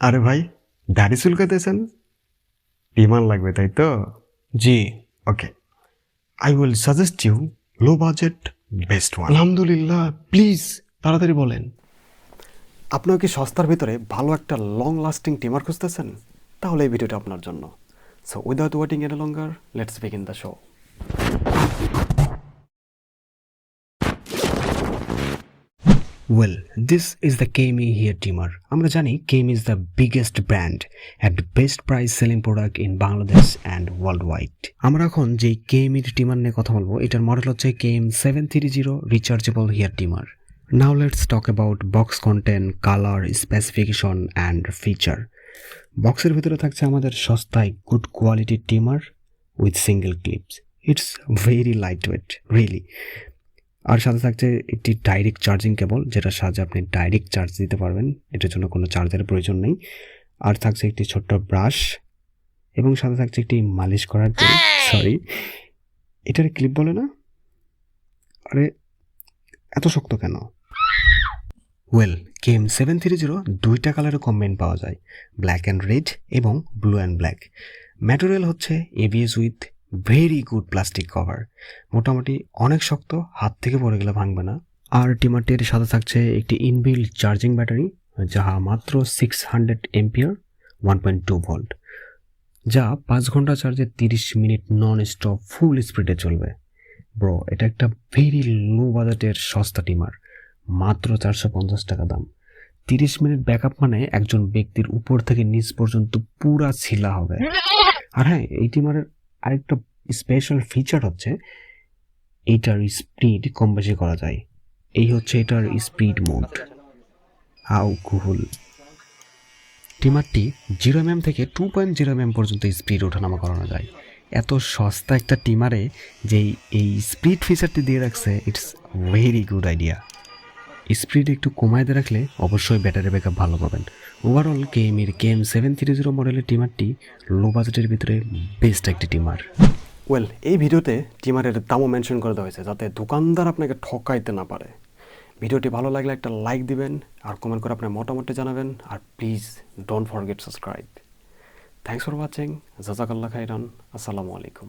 আরে ভাই, দাড়ি চুলকাতেছেন? বিমান লাগবে তাই তো? জি। Okay, I will suggest you low budget best one. আলহামদুলিল্লাহ, প্লিজ তাড়াতাড়ি বলেন। আপনিও কি সস্তার ভিতরে ভালো একটা লং লাস্টিং টিমার খুঁজতেছেন? তাহলে এই ভিডিওটা আপনার জন্য। So without waiting any longer, let's begin the show. Well, this is the Kemei hair trimmer. আমরা জানি Kemei is the biggest brand at best price selling product in Bangladesh and worldwide. আমরা এখন যে Kemei trimmer নিয়ে কথা বলবো, এটার model হচ্ছে KM730 rechargeable hair trimmer. Now let's talk about box content, color, specification and feature. বক্সের ভিতরে থাকছে আমাদের সস্তায় good quality trimmer with single clips. It's very light weight really. আর সাথে থাকছে একটি ডাইরেক্ট চার্জিং কেবল, যেটার সাহায্যে আপনি ডাইরেক্ট চার্জ দিতে পারবেন, এটার জন্য কোনো চার্জারের প্রয়োজন নেই। আর থাকছে একটি ছোট্ট ব্রাশ এবং সাথে থাকছে একটি মালিশ করার তেল। সরি, এটার ক্লিপ বলে না? আরে এত শক্ত কেন? ওয়েল, KM730 দুইটা কালারে কম্বাইন পাওয়া যায়, ব্ল্যাক অ্যান্ড রেড এবং ব্লু অ্যান্ড ব্ল্যাক। ম্যাটেরিয়াল হচ্ছে ABS with very good plastic cover. মোটামুটি অনেক শক্ত, হাত থেকে পড়ে গেলে ভাঙবে না। আর টিমারটির সাথে থাকছে একটি ইনবিল্ট চার্জিং ব্যাটারি, যাহা মাত্র 600 এম্পিয়ার 1.2 ভোল্ট, যা 5 ঘন্টা চার্জে 30 মিনিট নন স্টপ ফুল স্পিডে চলবে। ব্রো, এটা একটা ভেরি লো বাজেটের সস্তা টিমার, মাত্র 450 টাকা দাম। 30 মিনিট ব্যাকআপ মানে একজন ব্যক্তির উপর থেকে নিচ পর্যন্ত পুরা ছিলা হবে। আর হ্যাঁ, এই টিমারের আরেকটা স্পেশাল ফিচার হচ্ছে এইটার স্পিড কম বেশি করা যায়। এই হচ্ছে এটার স্পিড মোড। How cool! টিমারটি 0 mm থেকে 2.0 mm পর্যন্ত স্পিড ওঠানামা করানো যায়। এত সস্তা একটা টিমারে যেই এই স্পিড ফিচারটি দিয়ে রাখছে, it's very good idea. Speed একটু কমায় দিয়ে রাখলে অবশ্যই ব্যাটারি ব্যাকআপ ভালো পাবেন। ওভারঅল কেএমের KM730 মডেলের টিমারটি লো বাজেটের ভিতরে বেস্ট একটি টিমার। ওয়েল, এই ভিডিওতে টিমারের দামও মেনশন করে দেওয়া হয়েছে যাতে দোকানদার আপনাকে ঠকাইতে না পারে। ভিডিওটি ভালো লাগলে একটা লাইক দিবেন আর কমেন্ট করে আপনার মতামতটি জানাবেন। আর please don't forget subscribe. Thanks for watching. জাজাকাল্লাহ খাইরান। আসসালামু আলাইকুম।